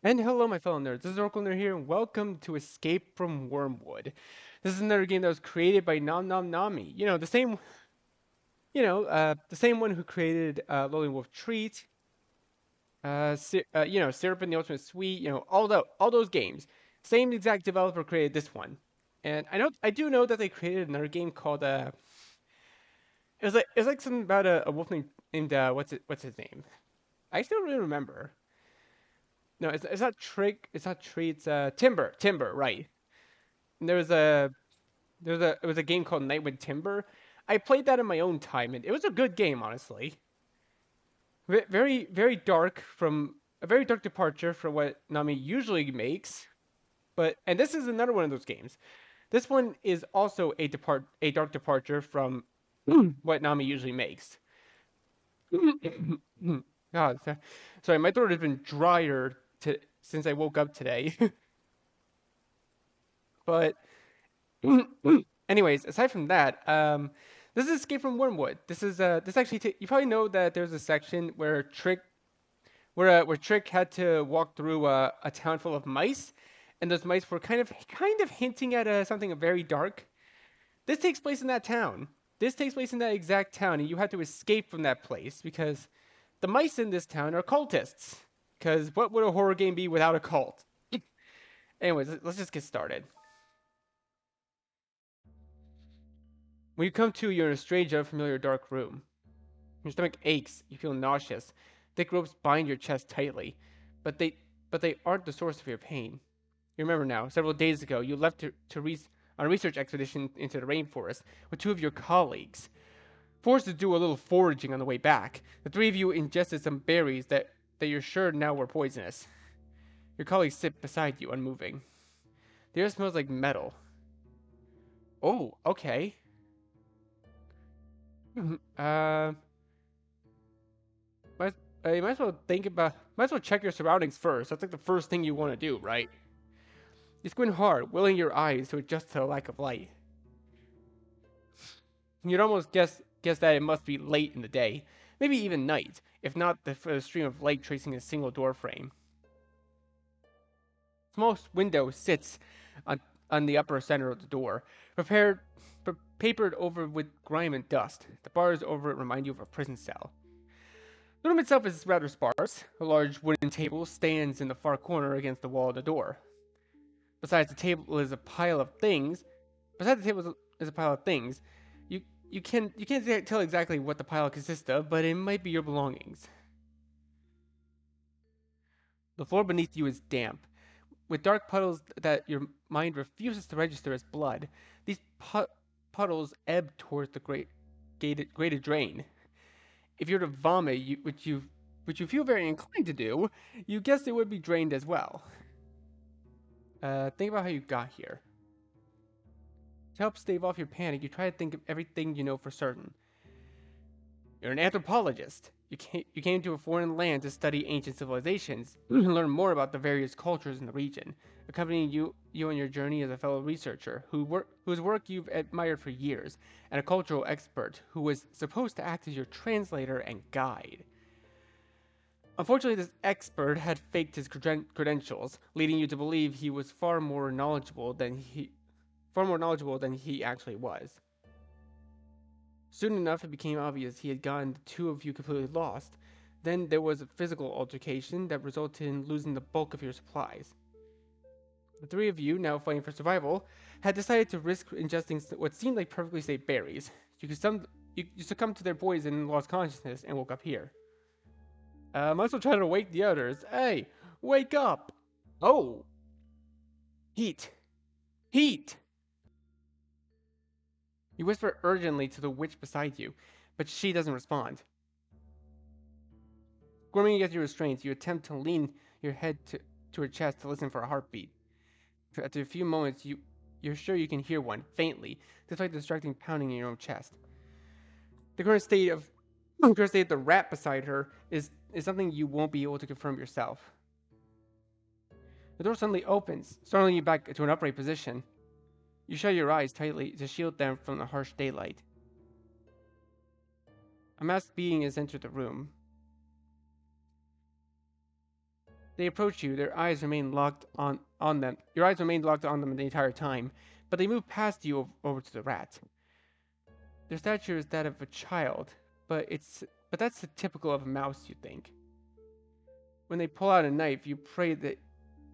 And hello, my fellow nerds. This is Oracle Nerd here, and welcome to Escape from Wormwood. This is another game that was created by Nom Nom Nami. The same one who created Lolling Wolf Treat, Syrup and the Ultimate Sweet. All those games. Same exact developer created this one. And I do know that they created another game called it was like something about a wolf named what's his name? I still don't really remember. No, it's not Trick. It's not Tree. It's Timber. Right. And it was a game called Night with Timber. I played that in my own time, and it was a good game, honestly. Very dark from a very dark departure from what Nami usually makes. And this is another one of those games. This one is also a dark departure from what Nami usually makes. God, sorry, my throat has been drier since I woke up today. But anyways, aside from that, this is Escape from Wormwood. This actually you probably know that there's a section where Trick had to walk through a town full of mice, and those mice were kind of hinting at something very dark. This takes place in that town. This takes place in that exact town, and you have to escape from that place because the mice in this town are cultists. Because what would a horror game be without a cult? Anyways, let's just get started. When you come to, you're in a strange, unfamiliar dark room. Your stomach aches, you feel nauseous. Thick ropes bind your chest tightly, but they aren't the source of your pain. You remember now, several days ago, you left on a research expedition into the rainforest with two of your colleagues. Forced to do a little foraging on the way back, the three of you ingested some berries that you're sure now were poisonous. Your colleagues sit beside you, unmoving. The air smells like metal. Oh, okay. uh, Might, you might as well check your surroundings first. That's like the first thing you want to do, right? You squint hard, willing your eyes to adjust to the lack of light. You'd almost guess that it must be late in the day, maybe even night, if not for the stream of light tracing a single door frame. A small window sits on, on the upper center of the door, papered over with grime and dust. The bars over it remind you of a prison cell. The room itself is rather sparse. A large wooden table stands in the far corner against the wall of the door. Besides the table is a pile of things. Beside the table is a pile of things. You you can't tell exactly what the pile consists of, but it might be your belongings. The floor beneath you is damp, with dark puddles that your mind refuses to register as blood. These puddles ebb towards the grated drain. If you were to vomit, which you feel very inclined to do, you guess it would be drained as well. Think about how you got here. To help stave off your panic, you try to think of everything you know for certain. You're an anthropologist. You came to a foreign land to study ancient civilizations and learn more about the various cultures in the region. Accompanying you on your journey is a fellow researcher whose work you've admired for years, and a cultural expert who was supposed to act as your translator and guide. Unfortunately, this expert had faked his credentials, leading you to believe he was far more knowledgeable than he actually was. Soon enough, it became obvious he had gotten the two of you completely lost. Then there was a physical altercation that resulted in losing the bulk of your supplies. The three of you, now fighting for survival, had decided to risk ingesting what seemed like perfectly safe berries. You succumbed to their poison and lost consciousness and woke up here. I'm also trying to wake the others. Hey, wake up! Oh! Heat! Heat! You whisper urgently to the witch beside you, but she doesn't respond. Squirming against your restraints, you attempt to lean your head to her chest to listen for a heartbeat. After a few moments, you're sure you can hear one, faintly, despite the distracting pounding in your own chest. The current state of the rat beside her is something you won't be able to confirm yourself. The door suddenly opens, startling you back to an upright position. You shut your eyes tightly to shield them from the harsh daylight. A masked being has entered the room. They approach you, their eyes remain locked on them. Your eyes remain locked on them the entire time, but they move past you over to the rat. Their stature is that of a child, but that's the typical of a mouse, you think. When they pull out a knife, you pray that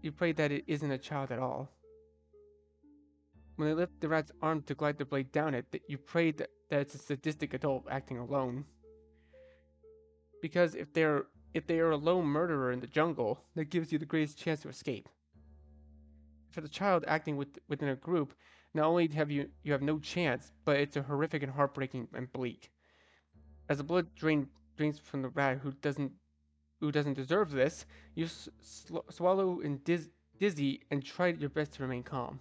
it isn't a child at all. When they lift the rat's arm to glide the blade down it, that you pray that it's a sadistic adult acting alone. Because if they are a lone murderer in the jungle, that gives you the greatest chance to escape. For the child acting within a group, not only you have no chance, but it's a horrific and heartbreaking and bleak. As the drains from the rat who doesn't deserve this, you swallow and dizzy and try your best to remain calm.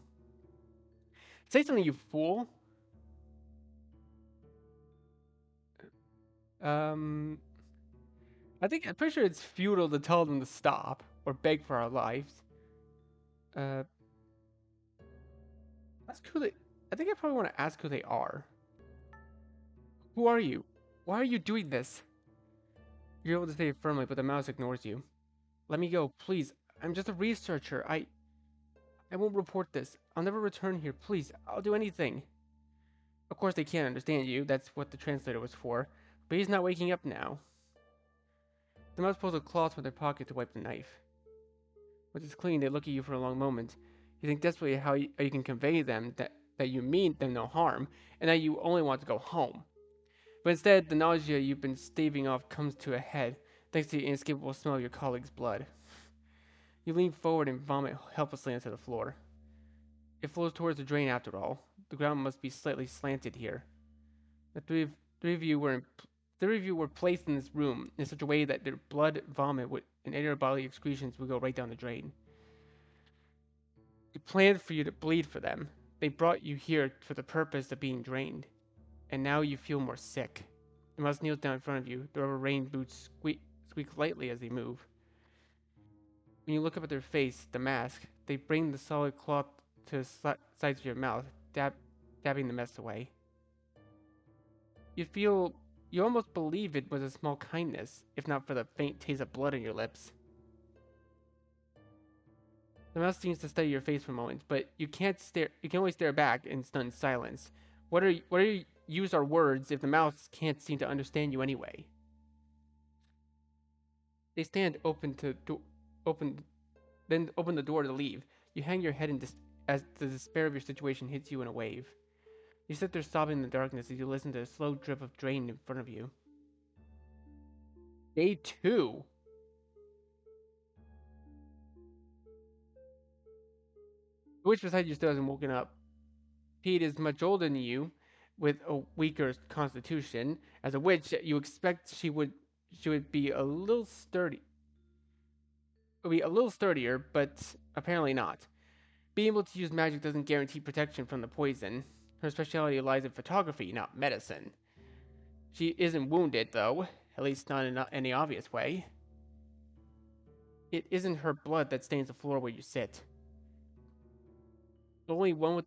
Say something, you fool. Um, I'm pretty sure it's futile to tell them to stop or beg for our lives. Uh, ask who they. I think I probably want to ask who they are. Who are you? Why are you doing this? You're able to say it firmly, but the mouse ignores you. Let me go, please. I'm just a researcher. I won't report this. I'll never return here. Please, I'll do anything. Of course, they can't understand you. That's what the translator was for. But he's not waking up now. The mouse pulls a cloth from their pocket to wipe the knife. Once it's clean, they look at you for a long moment. You think desperately how you can convey them that you mean them no harm, and that you only want to go home. But instead, the nausea you've been staving off comes to a head, thanks to the inescapable smell of your colleague's blood. You lean forward and vomit helplessly onto the floor. It flows towards the drain after all. The ground must be slightly slanted here. The three of you were in, three of you were placed in this room in such a way that their blood, vomit, and any other bodily excretions would go right down the drain. They planned for you to bleed for them. They brought you here for the purpose of being drained. And now you feel more sick. The mouse kneels down in front of you. The rubber rain boots squeak lightly as they move. When you look up at their face, the mask, they bring the solid cloth to the sides of your mouth, dabbing the mess away. You feel, you almost believe it was a small kindness, if not for the faint taste of blood on your lips. The mouse seems to study your face for a moment, but you can't stare. You can only stare back in stunned silence. What are use our words if the mouse can't seem to understand you anyway? They stand open, then open the door to leave. You hang your head as the despair of your situation hits you in a wave. You sit there sobbing in the darkness as you listen to the slow drip of drain in front of you. Day 2. The witch beside you still hasn't woken up. Pete is much older than you, with a weaker constitution. As a witch, you expect she would be a little sturdier, but apparently not. Being able to use magic doesn't guarantee protection from the poison. Her specialty lies in photography, not medicine. She isn't wounded, though, at least not in any obvious way. It isn't her blood that stains the floor where you sit. The only one with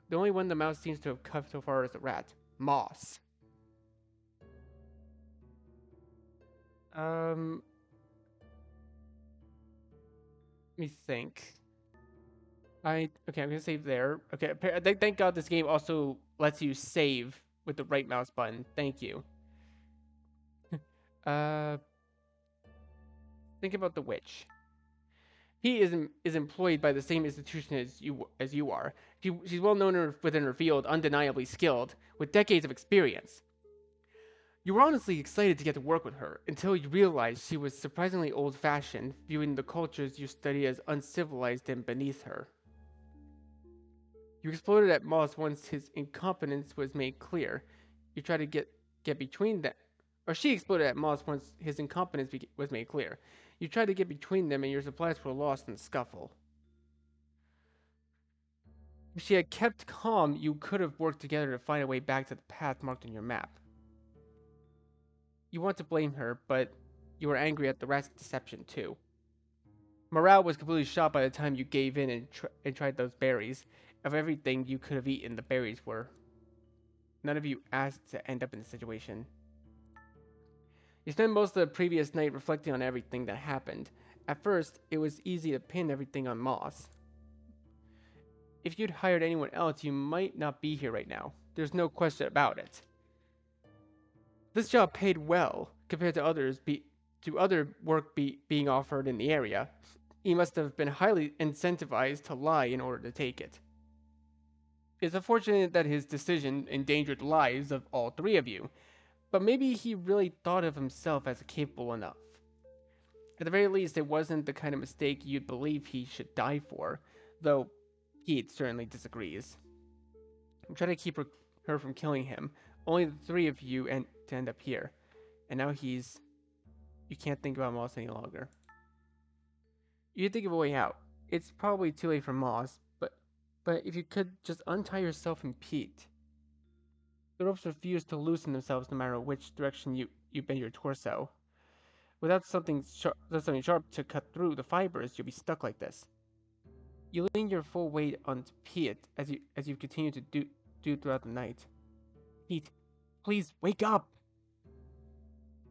the only one the mouse seems to have cuffed so far is the rat, Moss. Um, Let me think. I'm gonna save there. Okay, thank God this game also lets you save with the right mouse button. Thank you. Uh, think about the witch. He is employed by the same institution as you are. She's well known within her field, undeniably skilled, with decades of experience. You were honestly excited to get to work with her until you realized she was surprisingly old-fashioned, viewing the cultures you study as uncivilized and beneath her. You exploded at Moss once his incompetence was made clear. You tried to get between them, or she exploded at Moss once his incompetence was made clear. You tried to get between them, and your supplies were lost in the scuffle. If she had kept calm, you could have worked together to find a way back to the path marked on your map. You want to blame her, but you were angry at the rat's deception too. Morale was completely shot by the time you gave in and tried those berries. Of everything you could have eaten, the berries were. None of you asked to end up in this situation. You spent most of the previous night reflecting on everything that happened. At first, it was easy to pin everything on Moss. If you'd hired anyone else, you might not be here right now. There's no question about it. This job paid well compared to other work being offered in the area. He must have been highly incentivized to lie in order to take it. It's unfortunate that his decision endangered the lives of all three of you, but maybe he really thought of himself as capable enough. At the very least, it wasn't the kind of mistake you'd believe he should die for, though Pete certainly disagrees. I'm trying to keep her from killing him. Only the three of you to end up here. And now you can't think about Moss any longer. You think of a way out. It's probably too late for Moss, but if you could just untie yourself and Pete. The ropes refuse to loosen themselves no matter which direction you bend your torso. Without something sharp to cut through the fibers, you'll be stuck like this. You lean your full weight onto Pete as you continue to do throughout the night. Pete, please wake up!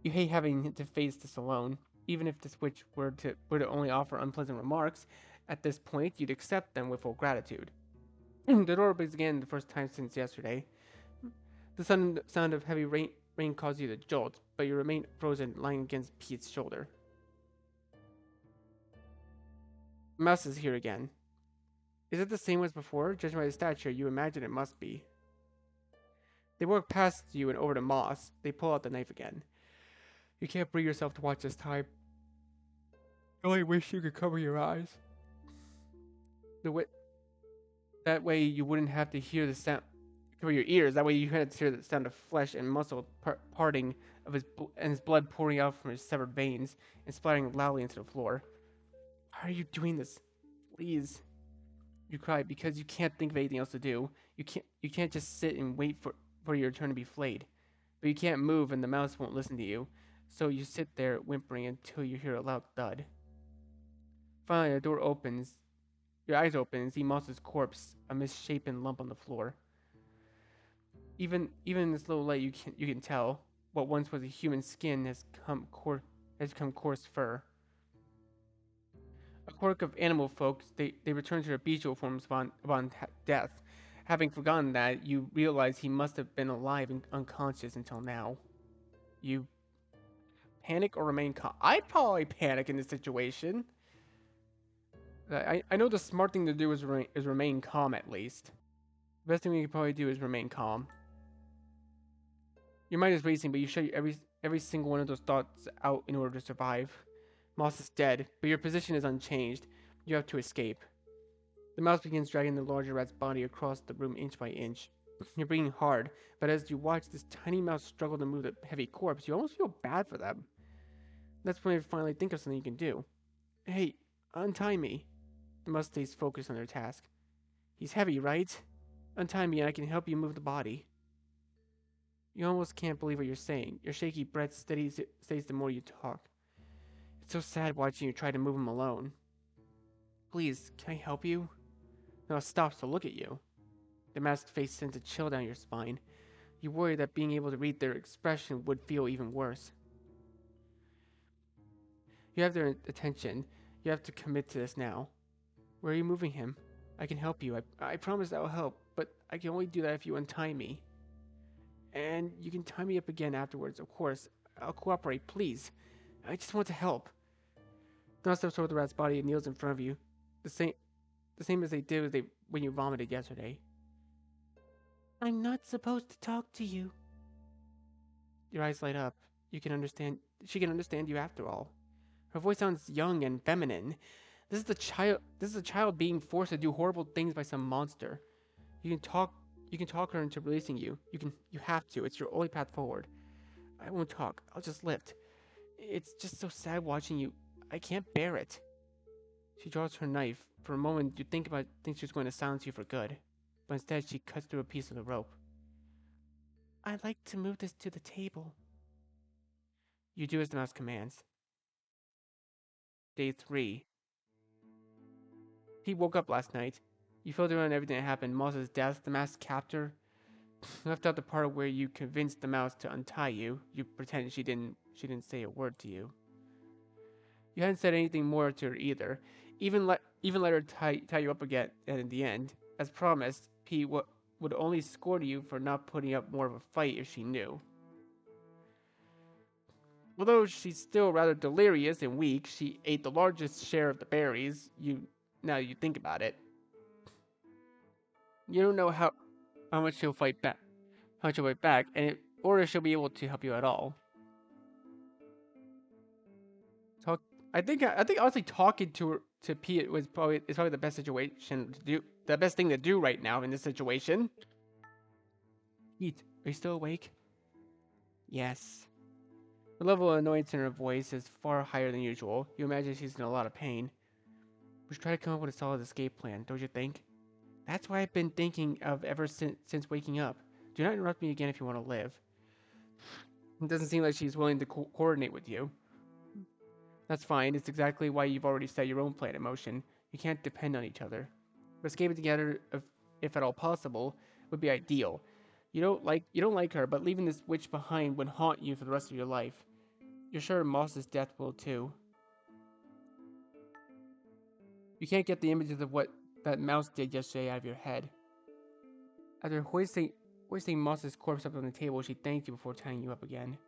You hate having to face this alone. Even if the switch were to only offer unpleasant remarks, at this point you'd accept them with full gratitude. The door opens again the first time since yesterday. The sound of heavy rain causes you to jolt, but you remain frozen, lying against Pete's shoulder. Mouse is here again. Is it the same as before? Judging by the stature, you imagine it must be. They walk past you and over to Moss. They pull out the knife again. You can't bring yourself to watch this time. You only wish you could cover your eyes. That way you wouldn't have to hear the sound. Cover your ears. That way you had to hear the sound of flesh and muscle parting of his blood pouring out from his severed veins and splattering loudly into the floor. Why are you doing this? Please. You cry because you can't think of anything else to do. You can't just sit and wait for your turn to be flayed. But you can't move and the mouse won't listen to you. So you sit there whimpering until you hear a loud thud. Finally, the door opens. Your eyes open and see Moss's corpse, a misshapen lump on the floor. Even in this low light, you can tell what once was a human skin has become coarse fur. A quirk of animal folk, they return to their bestial forms upon death. Having forgotten that, you realize he must have been alive and unconscious until now. You panic or remain calm? I'd probably panic in this situation. I know the smart thing to do is remain calm at least. The best thing we could probably do is remain calm. Your mind is racing, but you shut every single one of those thoughts out in order to survive. Moss is dead, but your position is unchanged. You have to escape. The mouse begins dragging the larger rat's body across the room inch by inch. You're breathing hard, but as you watch this tiny mouse struggle to move the heavy corpse, you almost feel bad for them. That's when you finally think of something you can do. Hey, untie me. The mouse stays focused on their task. He's heavy, right? Untie me and I can help you move the body. You almost can't believe what you're saying. Your shaky breath stays the more you talk. It's so sad watching you try to move him alone. Please, can I help you? Now it stops to look at you. The masked face sends a chill down your spine. You worry that being able to read their expression would feel even worse. You have their attention. You have to commit to this now. Where are you moving him? I can help you. I promise that will help, but I can only do that if you untie me. And you can tie me up again afterwards, of course. I'll cooperate, please. I just want to help. Now steps toward the rat's body and kneels in front of you. The same as they did when you vomited yesterday. I'm not supposed to talk to you. Your eyes light up. She can understand you after all. Her voice sounds young and feminine. This is a child being forced to do horrible things by some monster. You can talk her into releasing you. You have to. It's your only path forward. I won't talk. I'll just lift. It's just so sad watching you. I can't bear it. She draws her knife. For a moment, you think she's going to silence you for good. But instead, she cuts through a piece of the rope. I'd like to move this to the table. You do as the mouse commands. Day 3. He woke up last night. You filled around everything that happened. Moss's death, the masked captor. Left out the part where you convinced the mouse to untie you. You pretended she didn't say a word to you. You hadn't said anything more to her either. Even let her tie you up again. And in the end, as promised, P would only scorn you for not putting up more of a fight if she knew. Although she's still rather delirious and weak, she ate the largest share of the berries. Now you think about it, you don't know how much she'll fight back, or if she'll be able to help you at all. Talk. I think honestly talking to Pete was probably the best situation to do. The best thing to do right now in this situation. Pete, are you still awake? Yes. The level of annoyance in her voice is far higher than usual. You imagine she's in a lot of pain. We should try to come up with a solid escape plan, don't you think? That's what I've been thinking of ever since waking up. Do not interrupt me again if you want to live. It doesn't seem like she's willing to coordinate with you. That's fine. It's exactly why you've already set your own plan in motion. You can't depend on each other. But escaping together, if at all possible, would be ideal. You don't like her, but leaving this witch behind would haunt you for the rest of your life. You're sure Moss's death will too. You can't get the images of what that mouse did yesterday out of your head. After hoisting Moss's corpse up on the table, she thanked you before tying you up again.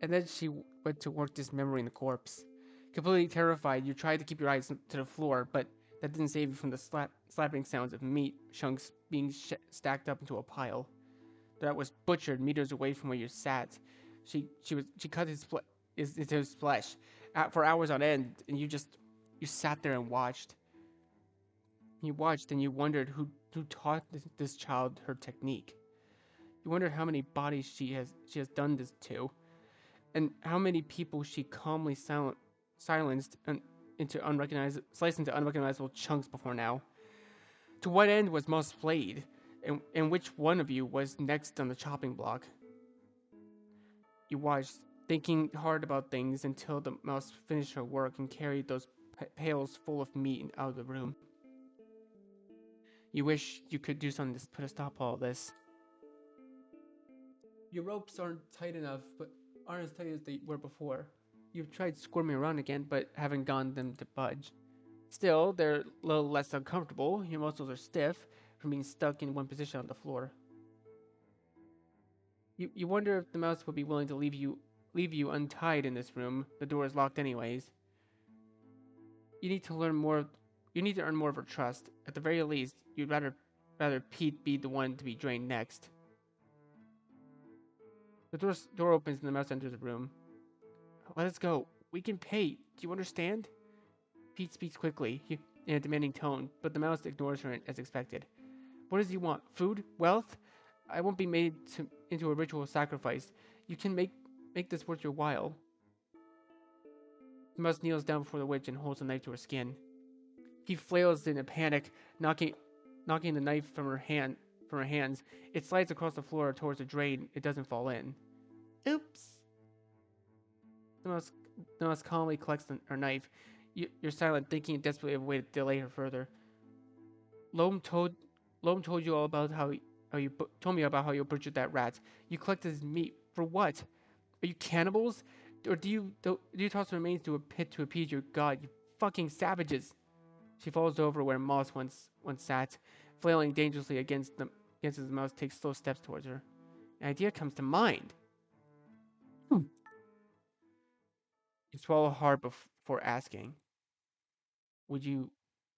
And then she went to work dismembering the corpse. Completely terrified, you tried to keep your eyes to the floor, but that didn't save you from the slapping sounds of meat chunks being stacked up into a pile. That was butchered meters away from where you sat. She cut into his flesh for hours on end, and you sat there and watched. You watched and you wondered who taught this child her technique. You wondered how many bodies she has done this to, and how many people she calmly silenced and sliced into unrecognizable chunks before now. To what end was Moss flayed, and which one of you was next on the chopping block? You watched, thinking hard about things until the mouse finished her work and carried those pails full of meat out of the room. You wish you could do something to put a stop to all this. Your ropes aren't as tight as they were before. You've tried squirming around again, but haven't gotten them to budge. Still, they're a little less uncomfortable. Your muscles are stiff from being stuck in one position on the floor. You wonder if the mouse would be willing to leave you untied in this room. The door is locked anyways. You need to learn more. You need to earn more of her trust. At the very least, you'd rather Pete be the one to be drained next. The door opens and the mouse enters the room. Let us go. We can pay. Do you understand? Pete speaks quickly, in a demanding tone, but the mouse ignores her as expected. What does he want? Food? Wealth? I won't be made into a ritual sacrifice. You can make this worth your while. The mouse kneels down before the witch and holds a knife to her skin. He flails in a panic, knocking the knife from her hands. It slides across the floor towards the drain. It doesn't fall in. Oops. The mouse calmly collects her knife. You're silent, thinking desperately of a way to delay her further. Loam told Loam told you all about how you told me about how you butchered that rat. You collected his meat for what? Are you cannibals? Or do you toss the remains to a pit to appease your god? You fucking savages! She falls over where Moss once sat, flailing dangerously against as the mouse takes slow steps towards her. An idea comes to mind. You swallow hard before asking, "Would you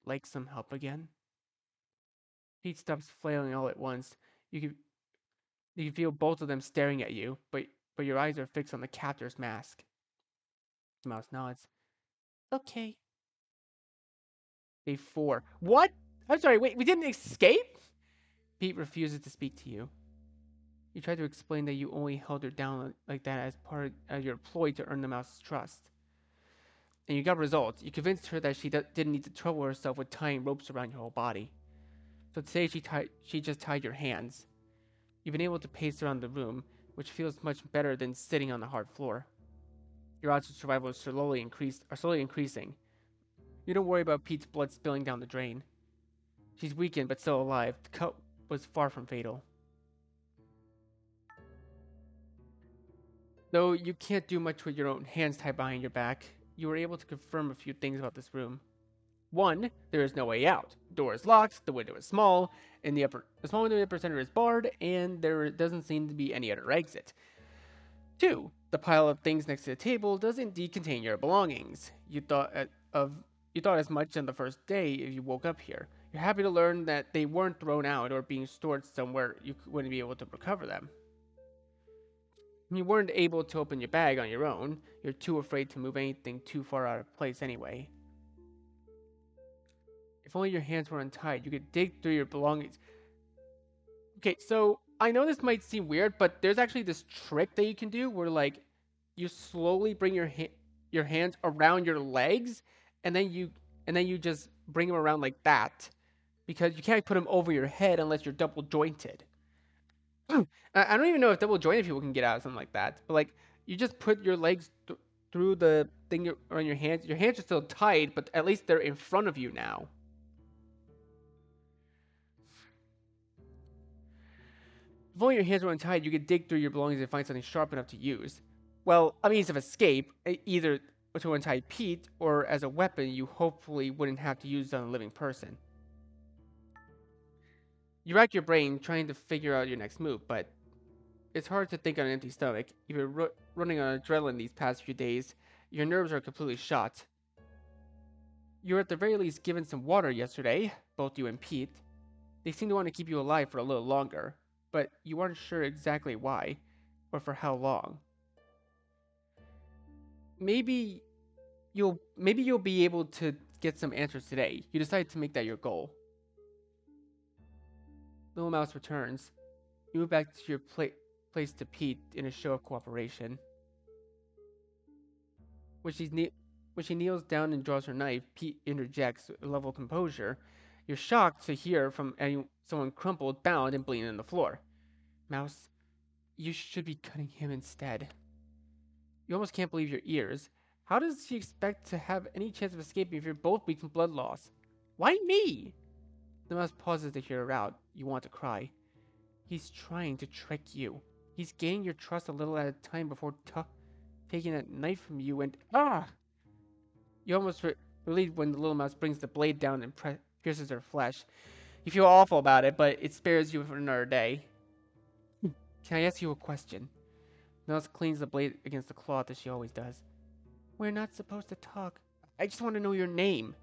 like some help again?" Pete stops flailing all at once. You can you can feel both of them staring at you, but your eyes are fixed on the captor's mask. The mouse nods. Okay. Day 4. What? I'm sorry, wait, we didn't escape? Pete refuses to speak to you. You try to explain that you only held her down like that as part of your ploy to earn the mouse's trust. And you got results. You convinced her that she didn't need to trouble herself with tying ropes around your whole body. So today she just tied your hands. You've been able to pace around the room, which feels much better than sitting on the hard floor. Your odds of survival are slowly increasing. You don't worry about Pete's blood spilling down the drain. She's weakened but still alive. The cut was far from fatal. Though you can't do much with your own hands tied behind your back, you were able to confirm a few things about this room. One, there is no way out. The door is locked, the window is small, and the small window in the upper center is barred, and there doesn't seem to be any other exit. Two, the pile of things next to the table does indeed contain your belongings. You thought as much on the first day if you woke up here. You're happy to learn that they weren't thrown out or being stored somewhere you wouldn't be able to recover them. You weren't able to open your bag on your own. You're too afraid to move anything too far out of place anyway. If only your hands were untied, you could dig through your belongings. Okay, so I know this might seem weird, but there's actually this trick that you can do where like you slowly bring your hands around your legs, and then you just bring them around like that because you can't put them over your head unless you're double jointed. I don't even know if double jointed people can get out of something like that, but like you just put your legs through the thing around your hands. Your hands are still tied, but at least they're in front of you now. If only your hands were untied, you could dig through your belongings and find something sharp enough to use. Well, a means of escape, either to untie Pete or as a weapon you hopefully wouldn't have to use on a living person. You rack your brain trying to figure out your next move, but it's hard to think on an empty stomach. You've been running on adrenaline these past few days. Your nerves are completely shot. You were at the very least given some water yesterday, both you and Pete. They seem to want to keep you alive for a little longer, but you aren't sure exactly why, or for how long. Maybe maybe you'll be able to get some answers today. You decide to make that your goal. Little Mouse returns. You move back to your place to Pete in a show of cooperation. When, she's when she kneels down and draws her knife, Pete interjects with a level of composure. You're shocked to hear from someone crumpled, bound, and bleeding on the floor. Mouse, you should be cutting him instead. You almost can't believe your ears. How does she expect to have any chance of escaping if you're both weak from blood loss? Why me? The mouse pauses to hear her out. You want to cry. He's trying to trick you. He's gaining your trust a little at a time before taking that knife from you and You almost relieved when the little mouse brings the blade down and pierces her flesh. You feel awful about it, but it spares you for another day. Can I ask you a question? The mouse cleans the blade against the cloth as she always does. We're not supposed to talk. I just want to know your name.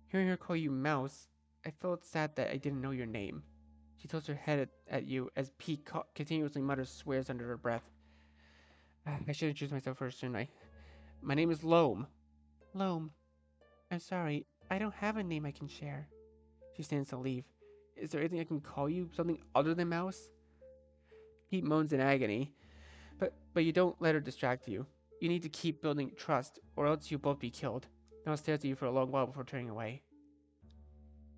Hearing her call you Mouse, I felt sad that I didn't know your name. She tilts her head at you as Pete continuously mutters swears under her breath. I should introduce myself first, shouldn't I? My name is Loam. Loam. I'm sorry, I don't have a name I can share. She stands to leave. Is there anything I can call you? Something other than Mouse? Pete moans in agony, but you don't let her distract you. You need to keep building trust, or else you'll both be killed. Mouse stares at you for a long while before turning away.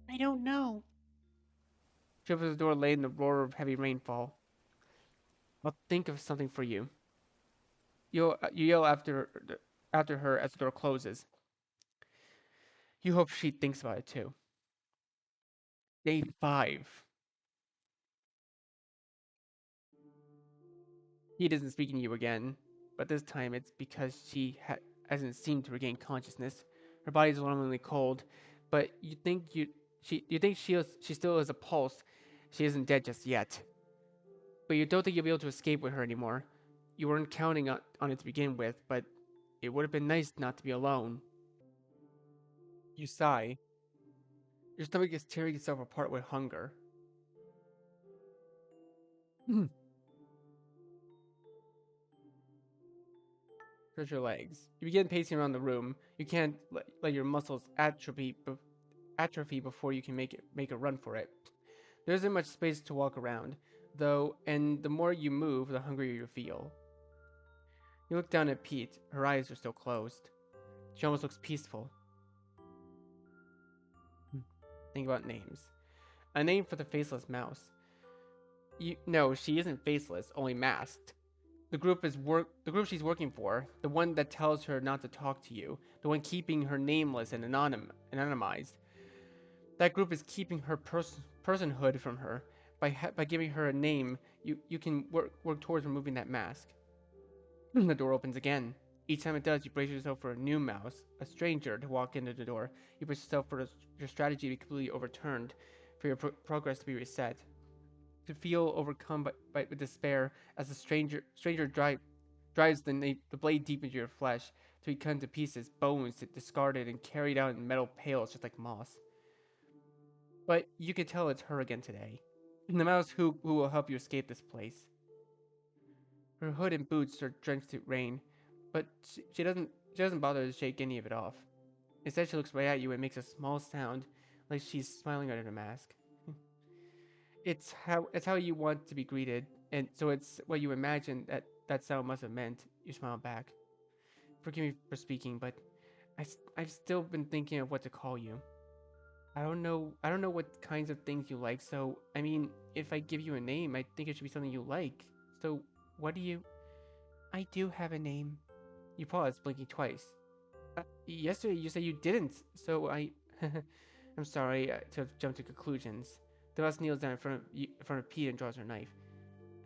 I don't know. She opens the door late in the roar of heavy rainfall. I'll think of something for you. You yell after her as the door closes. You hope she thinks about it too. Day 5. He doesn't speak to you again, but this time it's because she hasn't seemed to regain consciousness. Her body is alarmingly cold, but you think she still has a pulse. She isn't dead just yet. But you don't think you'll be able to escape with her anymore. You weren't counting on it to begin with, but it would have been nice not to be alone. You sigh. Your stomach is tearing itself apart with hunger. Stretch your legs. You begin pacing around the room. You can't let your muscles atrophy before you can make a run for it. There isn't much space to walk around, though, and the more you move, the hungrier you feel. You look down at Pete. Her eyes are still closed. She almost looks peaceful. Think about names. A name for the faceless mouse. No, she isn't faceless, only masked. The group she's working for, the one that tells her not to talk to you, the one keeping her nameless and anonymized. That group is keeping her personhood from her. By giving her a name, you can work towards removing that mask. The door opens again. Each time it does, you brace yourself for a new mouse, a stranger, to walk into the door. You brace yourself for your strategy to be completely overturned, for your progress to be reset, to feel overcome by despair as the stranger drives the blade deep into your flesh, to be cut into pieces, bones discarded and carried out in metal pails just like moss. But you can tell it's her again today. The mouse who will help you escape this place. Her hood and boots are drenched in rain, but she doesn't bother to shake any of it off. Instead, she looks right at you and makes a small sound, like she's smiling under the mask. It's how you want to be greeted, and so it's what you imagine that sound must have meant. You smile back. Forgive me for speaking, but I've still been thinking of what to call you. I don't know what kinds of things you like, so I mean, if I give you a name, I think it should be something you like. So, what do you? I do have a name. You pause, blinking twice. Yesterday you said you didn't, so I. I'm sorry to have jumped to conclusions. The mouse kneels down in front of Pete and draws her knife.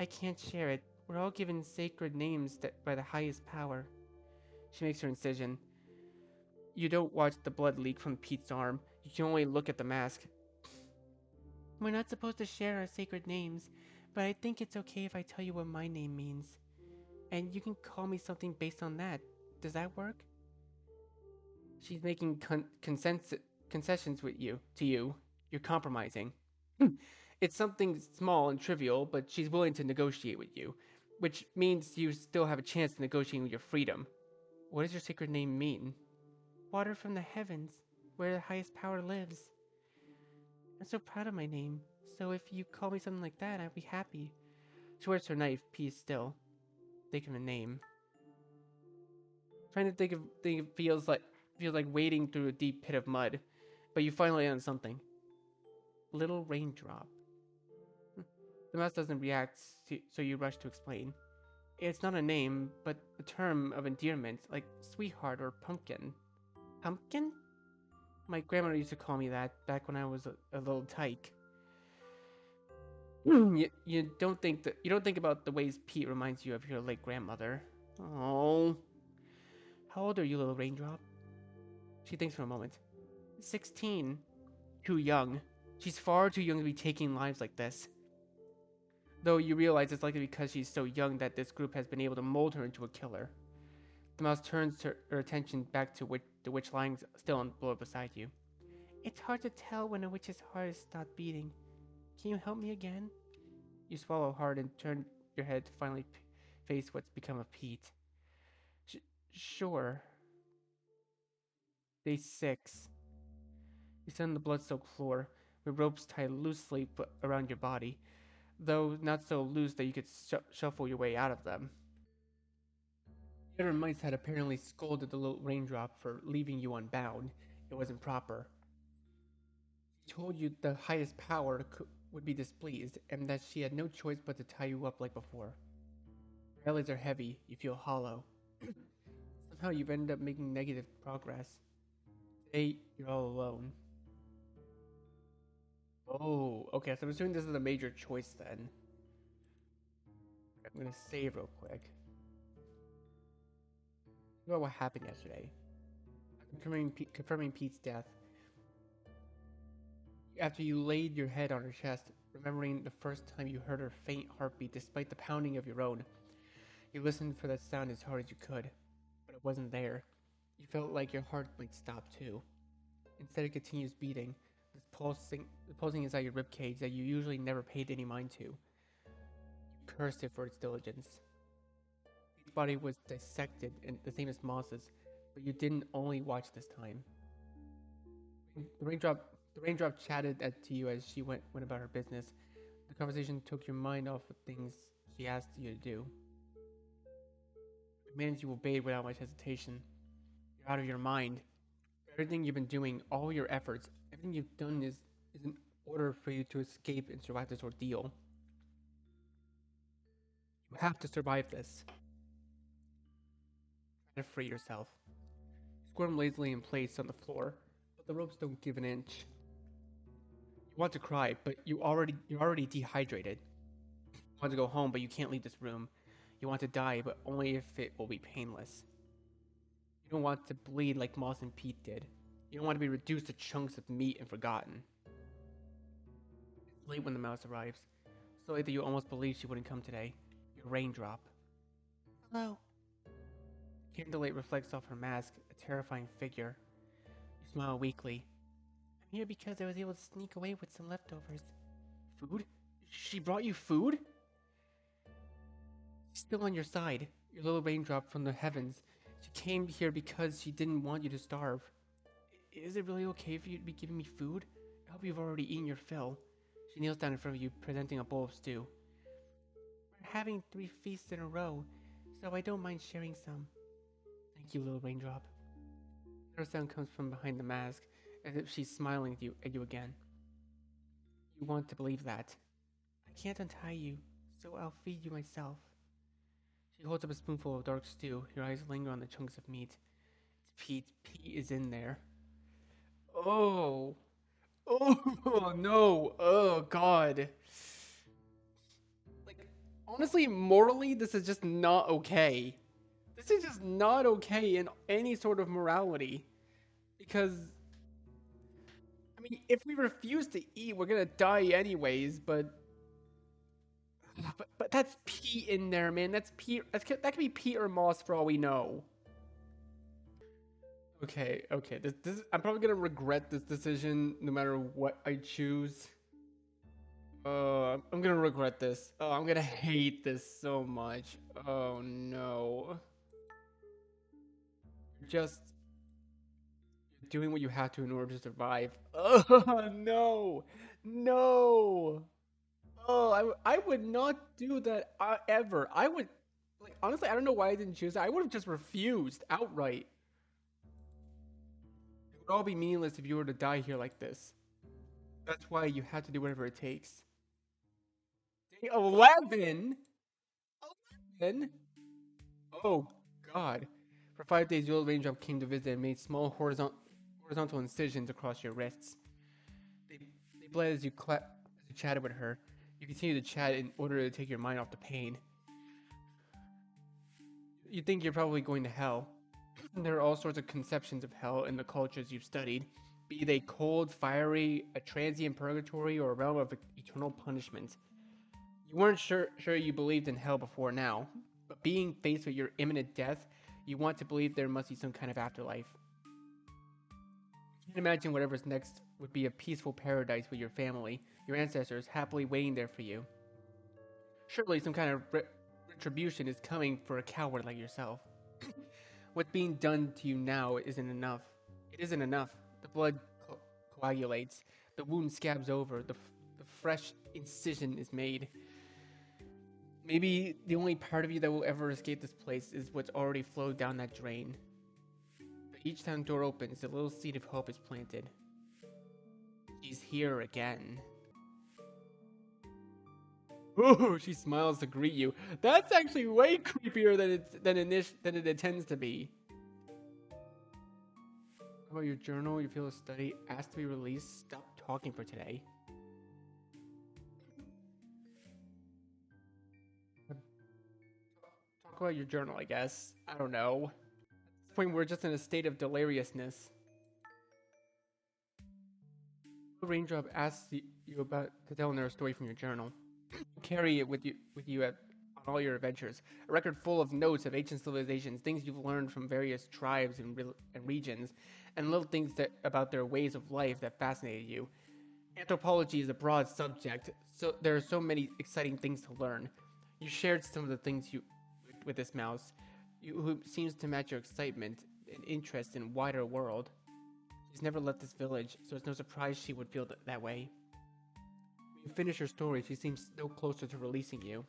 I can't share it. We're all given sacred names by the highest power. She makes her incision. You don't watch the blood leak from Pete's arm. You can only look at the mask. We're not supposed to share our sacred names, but I think it's okay if I tell you what my name means. And you can call me something based on that. Does that work? She's making concessions with you. To you, you're compromising. It's something small and trivial, but she's willing to negotiate with you, which means you still have a chance to negotiate with your freedom. What does your sacred name mean? Water from the heavens, where the highest power lives. I'm so proud of my name, so if you call me something like that, I'd be happy. She wears her knife, peace still. Think of a name. Trying to think it feels like wading through a deep pit of mud, but you finally land on something. Little raindrop. The mouse doesn't react, so you rush to explain. It's not a name, but a term of endearment, like sweetheart or pumpkin. Pumpkin? My grandmother used to call me that back when I was a little tyke. You don't think about the ways Pete reminds you of your late grandmother. Oh, how old are you, little raindrop? She thinks for a moment. 16. Too young. She's far too young to be taking lives like this. Though you realize it's likely because she's so young that this group has been able to mold her into a killer. The mouse turns her attention back to the witch lying still on the floor beside you. It's hard to tell when a witch's heart has stopped beating. Can you help me again? You swallow hard and turn your head to finally face what's become of Pete. Sh- sure. Day 6. You sit on the blood-soaked floor, with ropes tied loosely around your body, though not so loose that you could shuffle your way out of them. The other mice had apparently scolded the little raindrop for leaving you unbound. It wasn't proper. She told you the highest power would be displeased, and that she had no choice but to tie you up like before. Your eyelids are heavy, you feel hollow. Somehow you've ended up making negative progress. Today, you're all alone. Oh, okay, so I'm assuming this is a major choice then. I'm gonna save real quick. About what happened yesterday. Confirming Pete's death. After you laid your head on her chest, remembering the first time you heard her faint heartbeat despite the pounding of your own, you listened for that sound as hard as you could, but it wasn't there. You felt like your heart might stop too. Instead, it continues beating, this pulsing inside your ribcage that you usually never paid any mind to. You cursed it for its diligence. Its body was dissected and the same as Moss's, but you didn't only watch this time. The raindrop chatted to you as she went about her business. The conversation took your mind off of things she asked you to do. The commands you obeyed without much hesitation. You're out of your mind. Everything you've been doing, all your efforts, everything you've done is in order for you to escape and survive this ordeal. You have to survive this. Try to free yourself. You squirm lazily in place on the floor, but the ropes don't give an inch. You want to cry, but you're already dehydrated. You want to go home, but you can't leave this room. You want to die, but only if it will be painless. You don't want to bleed like Moss and Pete did. You don't want to be reduced to chunks of meat and forgotten. It's late when the mouse arrives. So late that you almost believe she wouldn't come today. Your raindrop. Hello. Candlelight reflects off her mask, a terrifying figure. You smile weakly. I'm here because I was able to sneak away with some leftovers. Food? She brought you food? She's still on your side. Your little raindrop from the heavens. She came here because she didn't want you to starve. Is it really okay for you to be giving me food? I hope you've already eaten your fill. She kneels down in front of you, presenting a bowl of stew. We're having 3 feasts in a row, so I don't mind sharing some. Thank you, little raindrop. Her sound comes from behind the mask, as if she's smiling at you again. You want to believe that. I can't untie you, so I'll feed you myself. She holds up a spoonful of dark stew. Your eyes linger on the chunks of meat. It's Pete. Pete is in there. Oh. Oh, no. Oh, God. Like, honestly, morally, this is just not okay. This is just not okay in any sort of morality. Because, I mean, if we refuse to eat, we're gonna die anyways, but that's Pete in there, man. That's Pete. That could be Pete or Moss for all we know. Okay. I'm probably gonna regret this decision no matter what I choose. I'm gonna regret this. Oh, I'm gonna hate this so much. Oh no. Just doing what you have to in order to survive. Oh no, no. Oh, I would not do that ever. I would, like, honestly, I don't know why I didn't choose it. I would have just refused outright. It would all be meaningless if you were to die here like this. That's why you have to do whatever it takes. Day 11? 11? Oh, God. For 5 days, your old raindrop came to visit and made small horizontal incisions across your wrists. They, they bled as as you chatted with her. You continued to chat in order to take your mind off the pain. You think you're probably going to hell. There are all sorts of conceptions of hell in the cultures you've studied, be they cold, fiery, a transient purgatory, or a realm of eternal punishment. You weren't sure you believed in hell before now, but being faced with your imminent death, you want to believe there must be some kind of afterlife. You can imagine whatever's next would be a peaceful paradise with your family, your ancestors happily waiting there for you. Surely some kind of retribution is coming for a coward like yourself. What's being done to you now isn't enough. It isn't enough. The blood coagulates, the wound scabs over, the fresh incision is made. Maybe the only part of you that will ever escape this place is what's already flowed down that drain. But each time the door opens, a little seed of hope is planted. She's here again. Ooh, she smiles to greet you. That's actually way creepier than it intends to be. How about your journal? You feel a study asked to be released. Stop talking for today. Talk about your journal, I guess. I don't know. At this point, we're just in a state of deliriousness. The raindrop asks you about to tell her a story from your journal. Carry it with you on all your adventures. A record full of notes of ancient civilizations, things you've learned from various tribes and regions, and little things about their ways of life that fascinated you. Anthropology is a broad subject, so there are so many exciting things to learn. You shared some of the things with this mouse, who seems to match your excitement and interest in wider world. She's never left this village, so it's no surprise she would feel that way. When you finish your story, she seems no closer to releasing you.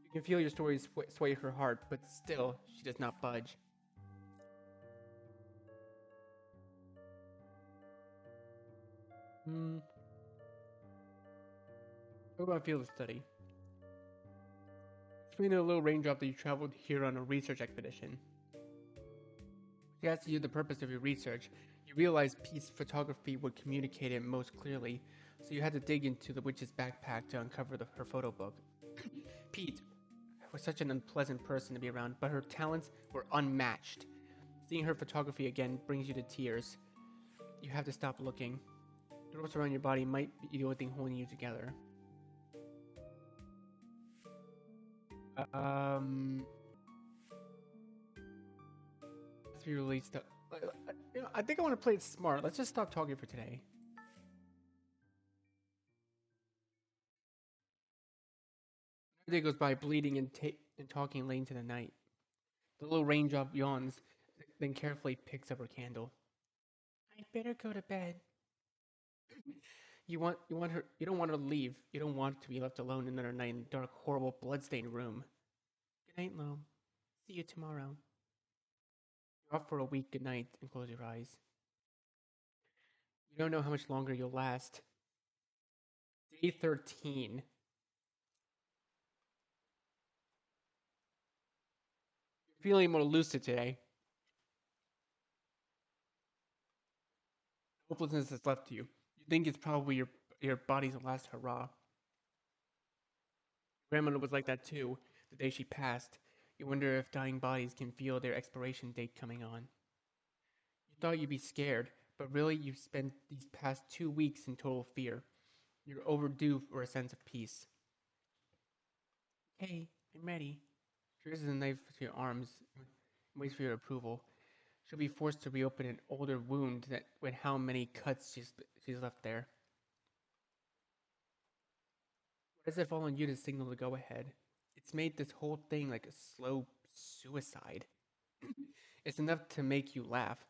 You can feel your story sway her heart, but still, she does not budge. How about field study? Explain to a little raindrop that you traveled here on a research expedition. She asks you the purpose of your research. You realize Pete's photography would communicate it most clearly, so you had to dig into the witch's backpack to uncover her photo book. Pete was such an unpleasant person to be around, but her talents were unmatched. Seeing her photography again brings you to tears. You have to stop looking. The ropes around your body might be the only thing holding you together. Um, let's be released. I think I want to play it smart. Let's just stop talking for today. Another day goes by, bleeding and talking late into the night. The little raindrop yawns, then carefully picks up her candle. I'd better go to bed. You don't want her to leave. You don't want to be left alone another night in the dark, horrible, bloodstained room. Good night, Lo. See you tomorrow. You're off for a week. Good night, and close your eyes. You don't know how much longer you'll last. Day 13. You're feeling more lucid today. Hopelessness has left you. You think it's probably your body's last hurrah. Grandmother was like that too, the day she passed. You wonder if dying bodies can feel their expiration date coming on. You thought you'd be scared, but really you've spent these past 2 weeks in total fear. You're overdue for a sense of peace. Hey, I'm ready. She raises a knife to your arms and waits for your approval. She'll be forced to reopen an older wound that with how many cuts she's left there. What does it fall on you to signal the go ahead? It's made this whole thing like a slow suicide. It's enough to make you laugh.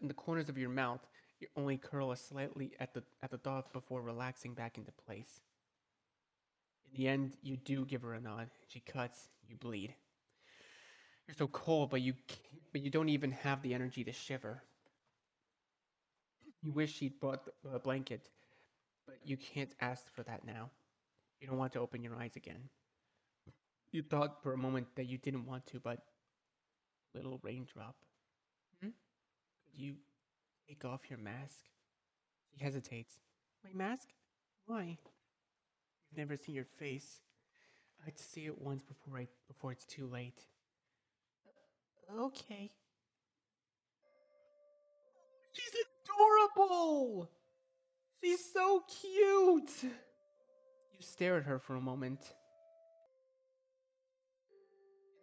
In the corners of your mouth, you only curl a slightly at the thought before relaxing back into place. In the end, you do give her a nod. She cuts, you bleed. You're so cold, but you don't even have the energy to shiver. You wish she'd brought a blanket, but you can't ask for that now. You don't want to open your eyes again. You thought for a moment that you didn't want to, but little raindrop. Hmm? Could you take off your mask? She hesitates. My mask? Why? You've never seen your face. I'd see it once before it's too late. Okay. She's adorable! She's so cute! You stare at her for a moment.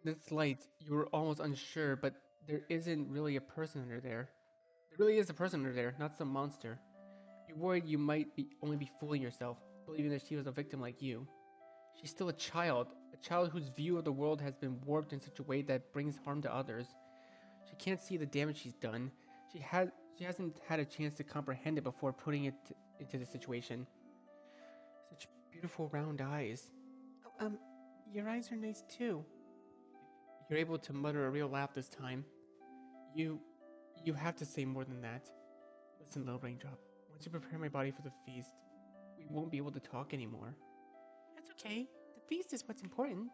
In this light, you were almost unsure, but there isn't really a person under there. There really is a person under there, not some monster. You're worried you might only be fooling yourself, believing that she was a victim like you. She's still a child whose view of the world has been warped in such a way that brings harm to others. She can't see the damage she's done. She hasn't had a chance to comprehend it before putting it into the situation. Such beautiful round eyes. Oh, your eyes are nice too. You're able to mutter a real laugh this time. You, you have to say more than that. Listen, little raindrop. Once you prepare my body for the feast, we won't be able to talk anymore. That's okay. The feast is what's important.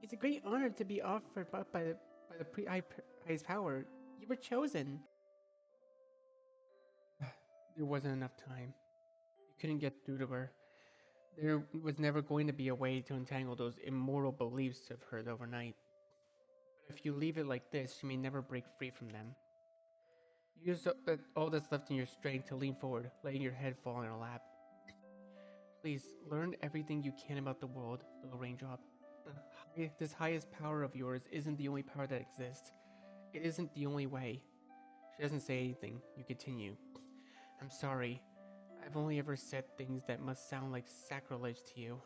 It's a great honor to be offered by the highest power. You were chosen. There wasn't enough time. You couldn't get through to her. There was never going to be a way to untangle those immortal beliefs of hers overnight. But if you leave it like this, she may never break free from them. Use all that's left in your strength to lean forward, letting your head fall in her lap. Please, learn everything you can about the world, little raindrop. This highest power of yours isn't the only power that exists. It isn't the only way. She doesn't say anything. You continue. I'm sorry. I've only ever said things that must sound like sacrilege to you.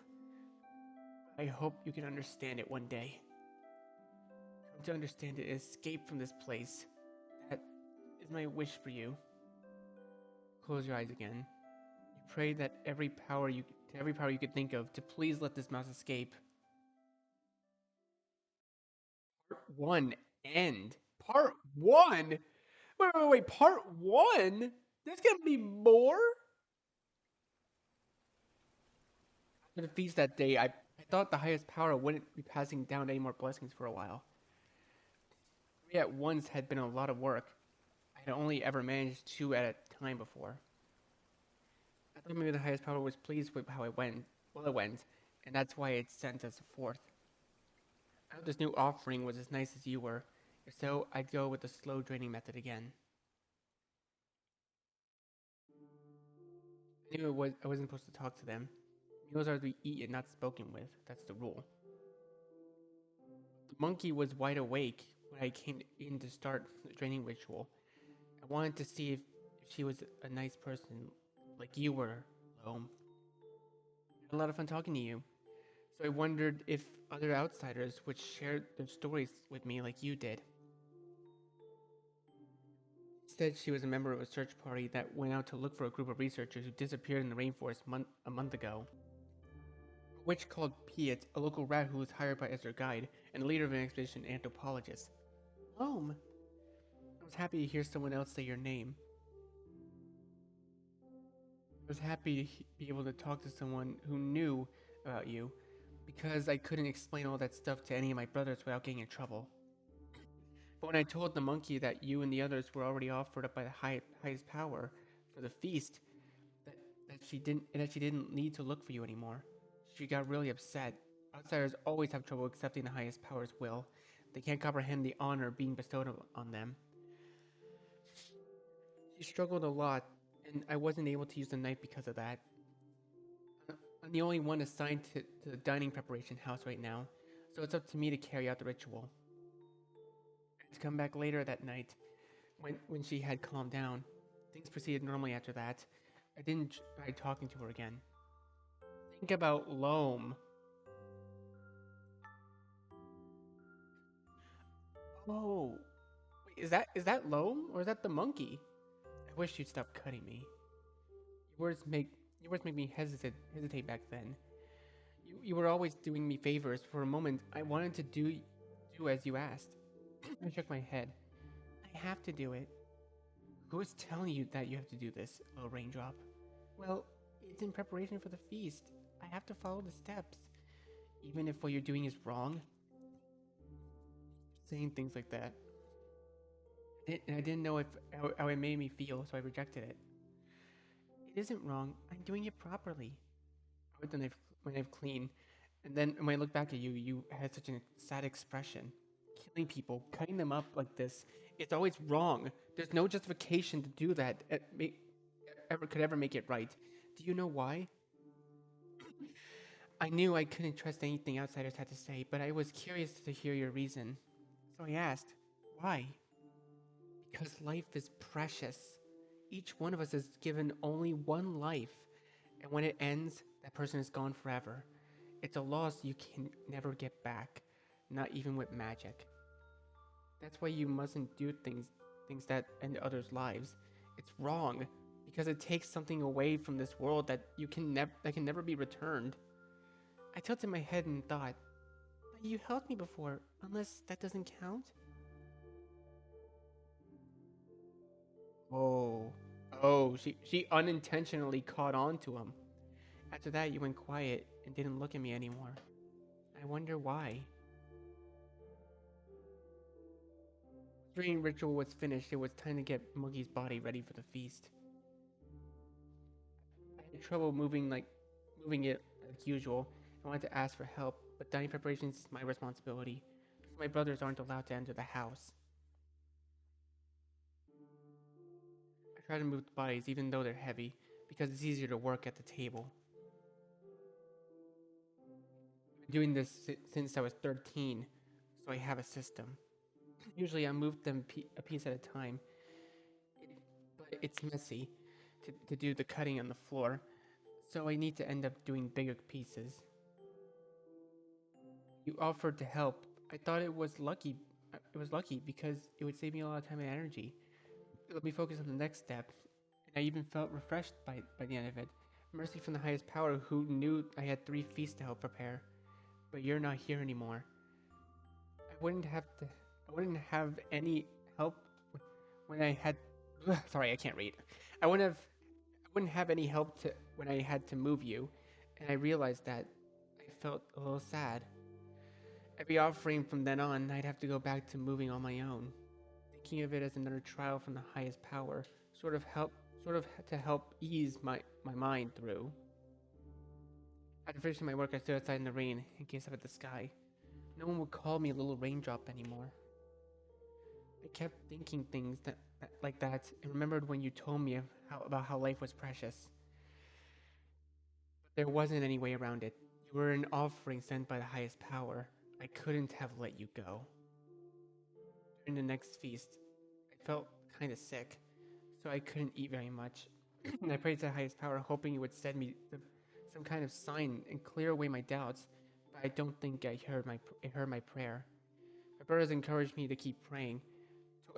I hope you can understand it one day. Come to understand it, escape from this place. That is my wish for you. Close your eyes again. You pray that every power you could think of to please let this mouse escape. Part 1 end. Part 1? Wait. Part 1? There's gonna be more? After the feast that day, I thought the highest power wouldn't be passing down any more blessings for a while. 3 at once had been a lot of work. I had only ever managed 2 at a time before. I thought maybe the highest power was pleased with how it went, and that's why it sent us a fourth. I thought this new offering was as nice as you were. So I'd go with the slow draining method again. I knew I wasn't supposed to talk to them. Meals are to be eaten, not spoken with. That's the rule. The monkey was wide awake when I came in to start the draining ritual. I wanted to see if she was a nice person like you were, Loam. I had a lot of fun talking to you. So I wondered if other outsiders would share their stories with me like you did. Instead, she was a member of a search party that went out to look for a group of researchers who disappeared in the rainforest a month ago. A witch called Piet, a local rat who was hired by as their guide, and the leader of an expedition anthropologist. Loam! I was happy to hear someone else say your name. I was happy to be able to talk to someone who knew about you, because I couldn't explain all that stuff to any of my brothers without getting in trouble. But when I told the monkey that you and the others were already offered up by the highest power for the feast, that, that she didn't need to look for you anymore, she got really upset. Outsiders always have trouble accepting the highest power's will. They can't comprehend the honor being bestowed on them. She struggled a lot, and I wasn't able to use the knife because of that. I'm the only one assigned to the dining preparation house right now, so it's up to me to carry out the ritual. To come back later that night, when she had calmed down. Things proceeded normally after that. I didn't try talking to her again. Think about Loam. Oh, wait, is that Loam or is that the monkey? I wish you'd stop cutting me. Your words make your words make me hesitate back then. You were always doing me favors. For a moment, I wanted to do as you asked. I shook my head. I have to do it. Who is telling you that you have to do this, little raindrop? Well, it's in preparation for the feast. I have to follow the steps. Even if what you're doing is wrong, saying things like that. And I didn't know how it made me feel, so I rejected it. It isn't wrong. I'm doing it properly. I wiped my knife clean, and then when I looked back at you, you had such a sad expression. Killing people, cutting them up like this, it's always wrong. There's no justification to do that. Could ever make it right. Do you know why? I knew I couldn't trust anything outsiders had to say, but I was curious to hear your reason. So I asked, why? Because life is precious. Each one of us is given only one life, and when it ends, that person is gone forever. It's a loss you can never get back, not even with magic. That's why you mustn't do things that end others' lives. It's wrong because it takes something away from this world that can never be returned. I tilted my head and thought, but you helped me before, unless that doesn't count? Oh. Oh, she unintentionally caught on to him. After that, you went quiet and didn't look at me anymore. I wonder why. The dream ritual was finished. It was time to get Monkey's body ready for the feast. I had trouble moving it like usual. I wanted to ask for help, but dining preparations is my responsibility. My brothers aren't allowed to enter the house. I try to move the bodies even though they're heavy, because it's easier to work at the table. I've been doing this since I was 13, so I have a system. Usually I move them a piece at a time, but it's messy to do the cutting on the floor, so I need to end up doing bigger pieces. You offered to help. I thought it was lucky. It was lucky because it would save me a lot of time and energy. Let me focus on the next step, and I even felt refreshed by the end of it. Mercy from the highest power who knew I had 3 feasts to help prepare. But you're not here anymore. I wouldn't have to. I wouldn't have any help when I had. Sorry, I can't read. I wouldn't have. I wouldn't have any help to when I had to move you, and I realized that. I felt a little sad. Every offering from then on, I'd have to go back to moving on my own. Thinking of it as another trial from the highest power, sort of to help ease my mind through. After finishing my work, I stood outside in the rain and gazed up at the sky. No one would call me a little raindrop anymore. I kept thinking things like that and remembered when you told me about how life was precious. But there wasn't any way around it. You were an offering sent by the highest power. I couldn't have let you go. During the next feast, I felt kind of sick, so I couldn't eat very much. And I prayed to the highest power, hoping it would send me some kind of sign and clear away my doubts. But I don't think it heard my prayer. My brothers encouraged me to keep praying,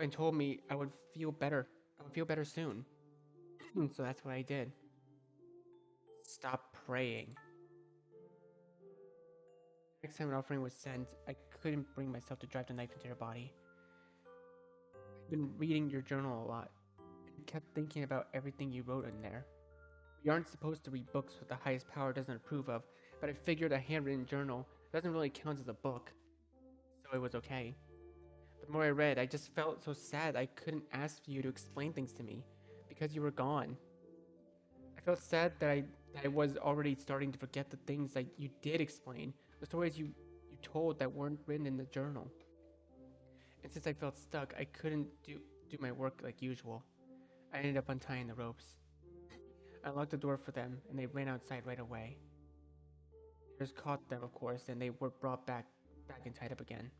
and told me I would feel better. I would feel better soon. So that's what I did. Stop praying. Next time an offering was sent, I couldn't bring myself to drive the knife into her body. I've been reading your journal a lot and kept thinking about everything you wrote in there. We aren't supposed to read books that the highest power doesn't approve of, but I figured a handwritten journal doesn't really count as a book, so it was okay. But the more I read, I just felt so sad I couldn't ask you to explain things to me because you were gone. I felt sad that I was already starting to forget the things that you did explain, the stories you told that weren't written in the journal. And since I felt stuck, I couldn't do my work like usual. I ended up untying the ropes. I locked the door for them, and they ran outside right away. Others caught them, of course, and they were brought back and tied up again.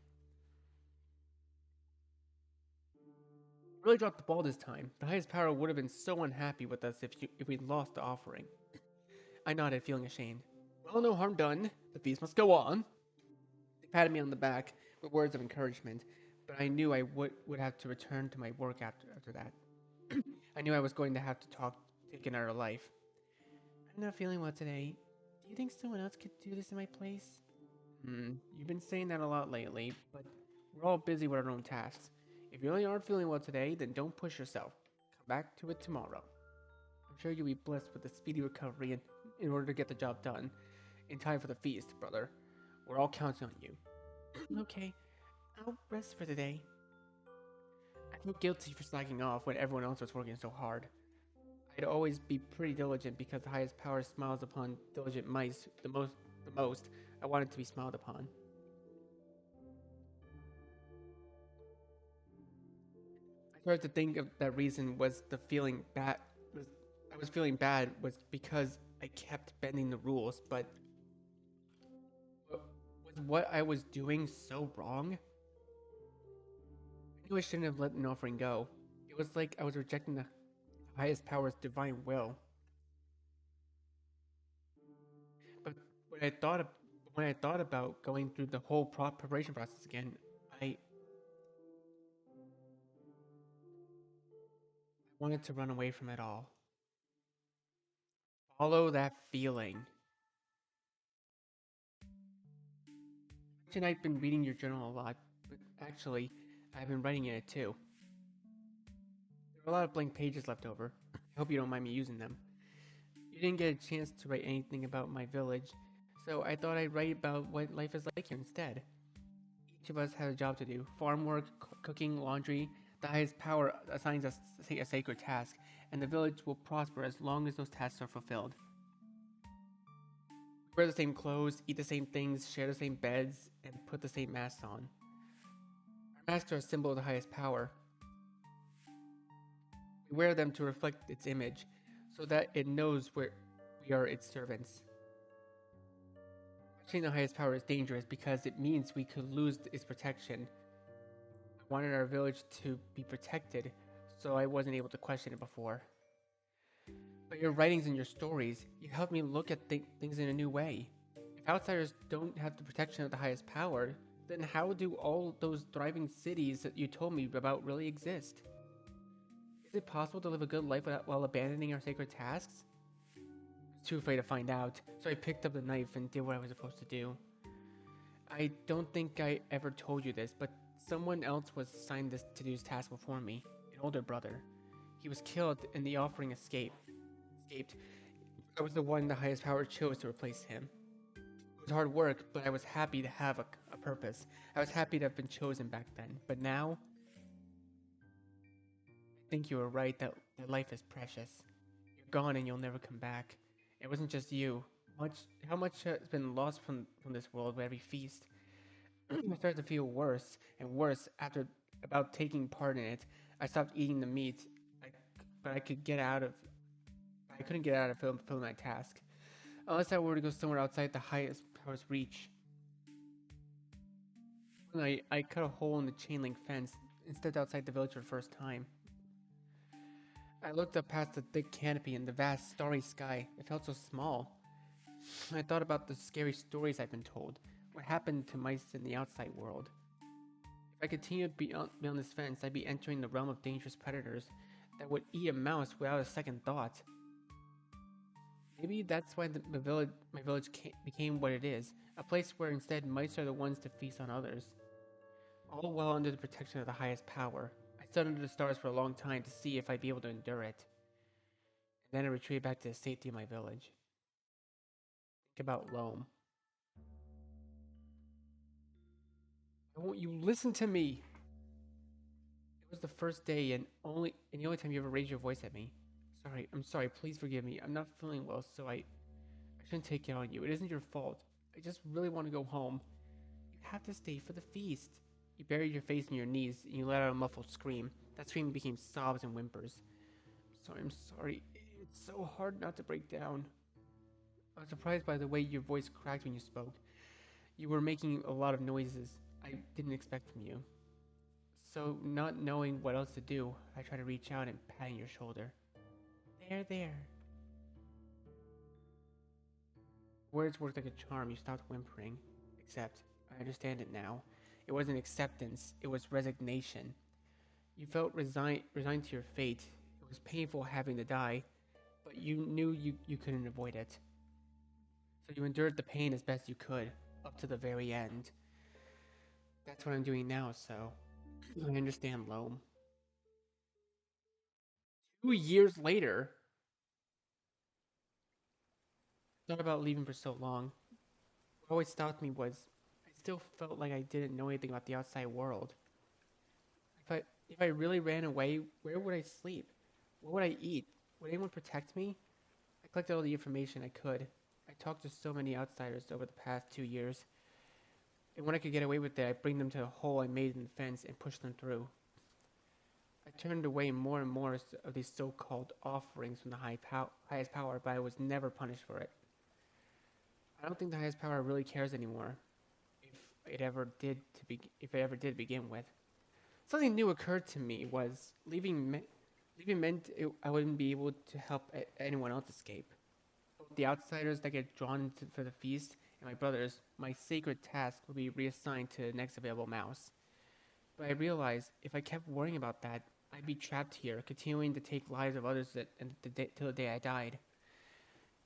Really dropped the ball this time. The highest power would have been so unhappy with us if we'd lost the offering. I nodded, feeling ashamed. Well, no harm done. The feast must go on. They patted me on the back with words of encouragement, but I knew I would have to return to my work after that. I knew I was going to have to take another life. I'm not feeling well today. Do you think someone else could do this in my place? You've been saying that a lot lately, but we're all busy with our own tasks. If you really aren't feeling well today, then don't push yourself. Come back to it tomorrow. I'm sure you'll be blessed with a speedy recovery in order to get the job done in time for the feast, brother. We're all counting on you. Okay, I'll rest for today. I feel guilty for slacking off when everyone else was working so hard. I'd always be pretty diligent because the highest power smiles upon diligent mice the most. I wanted to be smiled upon. I started to think of that reason was the feeling bad was I was feeling bad was because I kept bending the rules, but was what I was doing so wrong? I knew I shouldn't have let an offering go. It was like I was rejecting the highest power's divine will. But when I thought of, when I thought about going through the whole preparation process again, I wanted to run away from it all. Follow that feeling. And I've been reading your journal a lot, but actually, I've been writing in it too. There are a lot of blank pages left over. I hope you don't mind me using them. You didn't get a chance to write anything about my village, so I thought I'd write about what life is like here instead. Each of us has a job to do: farm work, cooking, laundry. The highest power assigns us a sacred task, and the village will prosper as long as those tasks are fulfilled. We wear the same clothes, eat the same things, share the same beds, and put the same masks on. Our masks are a symbol of the highest power. We wear them to reflect its image, so that it knows we are its servants. Questioning the highest power is dangerous because it means we could lose its protection. I wanted our village to be protected, so I wasn't able to question it before. But your writings and your stories, you helped me look at things in a new way. If outsiders don't have the protection of the highest power, then how do all those thriving cities that you told me about really exist? Is it possible to live a good life while abandoning our sacred tasks? I was too afraid to find out, so I picked up the knife and did what I was supposed to do. I don't think I ever told you this, but someone else was assigned to do this task before me, an older brother. He was killed and the offering escaped. I was the one the highest power chose to replace him. It was hard work, but I was happy to have a purpose. I was happy to have been chosen back then. But now, I think you were right that life is precious. You're gone and you'll never come back. It wasn't just you. How much has been lost from this world with every feast? I started to feel worse and worse about taking part in it. I stopped eating the meat, I, but I could get out of. I couldn't get out of fulfilling my task unless I were to go somewhere outside the highest power's reach. One night, I cut a hole in the chain link fence and stepped outside the village for the first time. I looked up past the thick canopy and the vast starry sky. It felt so small. I thought about the scary stories I've been told. What happened to mice in the outside world? If I continued beyond this fence, I'd be entering the realm of dangerous predators that would eat a mouse without a second thought. Maybe that's why my village became what it is, a place where instead mice are the ones to feast on others, all while under the protection of the highest power. I stood under the stars for a long time to see if I'd be able to endure it, and then I retreated back to the safety of my village. Think about Loam. Why won't you listen to me? It was the first day and the only time you ever raised your voice at me. I'm sorry, please forgive me. I'm not feeling well, so I shouldn't take it on you. It isn't your fault. I just really want to go home. You have to stay for the feast. You buried your face in your knees and you let out a muffled scream. That scream became sobs and whimpers. I'm sorry. It's so hard not to break down. I was surprised by the way your voice cracked when you spoke. You were making a lot of noises I didn't expect from you. So, not knowing what else to do, I tried to reach out and patting your shoulder. There. Words worked like a charm. You stopped whimpering. Except, I understand it now. It wasn't acceptance, it was resignation. You felt resigned to your fate. It was painful having to die, but you knew you couldn't avoid it. So you endured the pain as best you could, up to the very end. That's what I'm doing now, so I understand, Loam. 2 years later, thought about leaving for so long. What always stopped me was I still felt like I didn't know anything about the outside world. If I really ran away, where would I sleep? What would I eat? Would anyone protect me? I collected all the information I could. I talked to so many outsiders over the past 2 years, and when I could get away with it, I'd bring them to the hole I made in the fence and push them through. I turned away more and more of these so-called offerings from the highest power, but I was never punished for it. I don't think the highest power really cares anymore, if it ever did begin with. Something new occurred to me was leaving meant I wouldn't be able to help anyone else escape. The outsiders that get drawn into for the feast and my brothers, my sacred task would be reassigned to the next available mouse. But I realized if I kept worrying about that, I'd be trapped here, continuing to take lives of others till the day I died.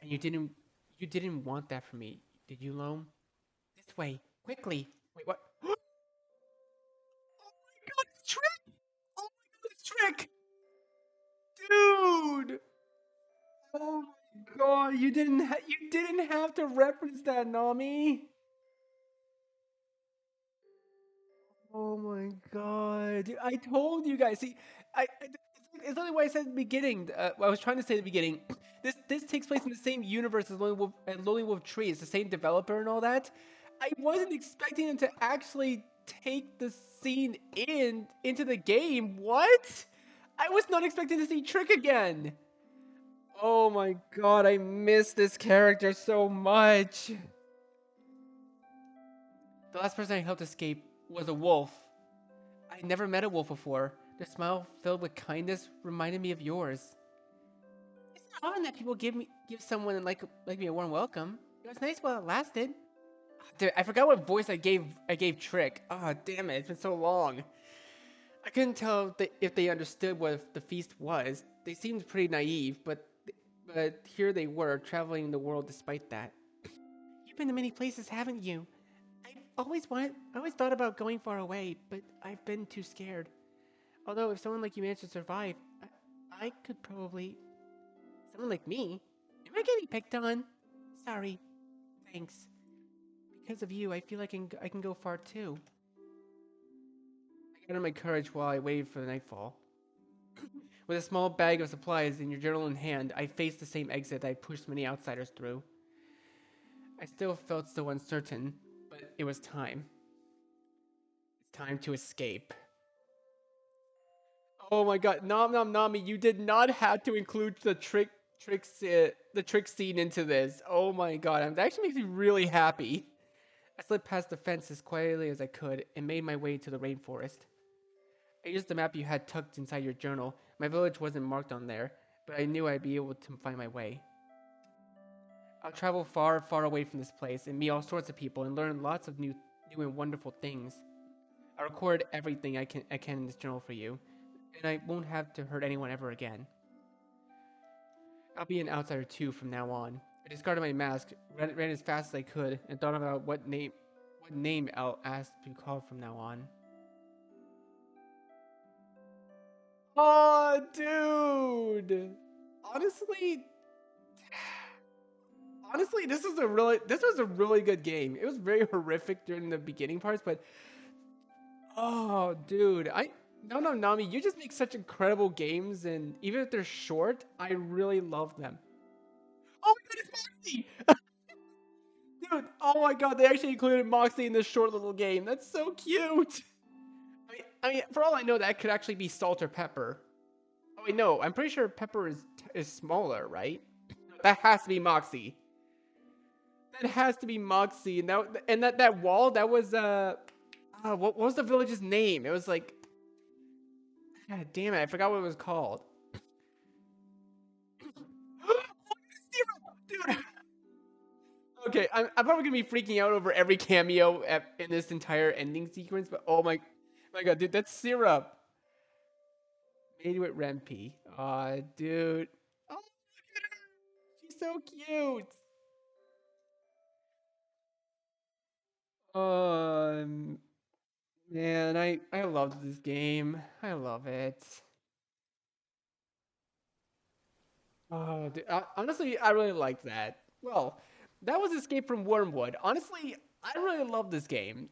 And you didn't want that for me, did you, Loam? This way, quickly. Wait, what? Oh my god, it's Trick! Oh my god, it's Trick! Dude! Oh my god, you didn't have to reference that, Nami. Oh my god, dude, I told you guys. See, it's only what I said at the beginning. What I was trying to say at the beginning. This takes place in the same universe as Lonely Wolf Tree. It's the same developer and all that. I wasn't expecting them to actually take the scene into the game. What? I was not expecting to see Trick again. Oh my god, I miss this character so much. The last person I helped escape was a wolf. I'd never met a wolf before. Their smile filled with kindness reminded me of yours. It's not often that people give someone like me a warm welcome. It was nice while it lasted. Dude, I forgot what voice I gave Trick. Ah, oh, damn it! It's been so long. I couldn't tell if they understood what the feast was. They seemed pretty naive, but here they were traveling the world despite that. You've been to many places, haven't you? I always thought about going far away, but I've been too scared. Although if someone like you managed to survive, I could probably. Someone like me? Am I getting picked on? Sorry. Thanks. Because of you, I feel like I can go far too. I gathered my courage while I waited for the nightfall. With a small bag of supplies and your journal in hand, I faced the same exit I pushed many outsiders through. I still felt so uncertain, but it was time. It's time to escape. Oh my god, Nom Nom Nami, you did not have to include the trick scene into this. Oh my god, that actually makes me really happy. I slipped past the fence as quietly as I could and made my way to the rainforest. I used the map you had tucked inside your journal. My village wasn't marked on there, but I knew I'd be able to find my way. I'll travel far, far away from this place and meet all sorts of people and learn lots of new and wonderful things. I record everything I can in this journal for you, and I won't have to hurt anyone ever again. I'll be an outsider too from now on. I discarded my mask, ran as fast as I could, and thought about what name I'll ask to be called from now on. Oh, dude! Honestly, honestly, this was a really good game. It was very horrific during the beginning parts, but oh, dude, no no Nami, you just make such incredible games, and even if they're short, I really love them. Oh my god, it's Moxie! Dude, oh my god, they actually included Moxie in this short little game. That's so cute. I mean, for all I know, that could actually be Salt or Pepper. Oh wait, no, I'm pretty sure Pepper is smaller, right? That has to be Moxie. That has to be Moxie, and that wall that was what was the village's name? It was like, god damn it, I forgot what it was called. Dude. Okay, I'm probably gonna be freaking out over every cameo in this entire ending sequence, but oh my god, dude, that's Syrup. Made with Rempe. Aw, dude. Oh, look at her. She's so cute. Um, man, I love this game. I love it. Oh, dude, honestly, I really like that. Well, that was Escape from Wormwood. Honestly, I really love this game.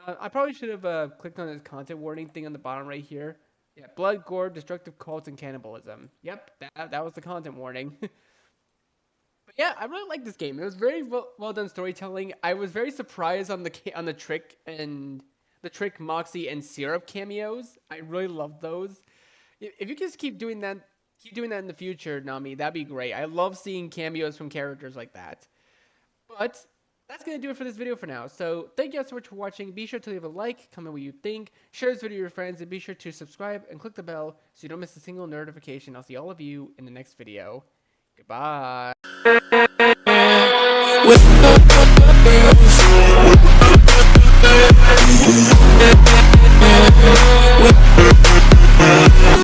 I probably should have clicked on this content warning thing on the bottom right here. Yeah, blood, gore, destructive cults, and cannibalism. Yep, that was the content warning. But yeah, I really like this game. It was very well done storytelling. I was very surprised on the trick and the trick Moxie and Syrup cameos. I really loved those. If you just keep doing that in the future, Nami, that'd be great. I love seeing cameos from characters like that. But that's gonna do it for this video for now. So thank you guys so much for watching. Be sure to leave a like, comment what you think, share this video with your friends, and be sure to subscribe and click the bell so you don't miss a single notification. I'll see all of you in the next video. Goodbye. With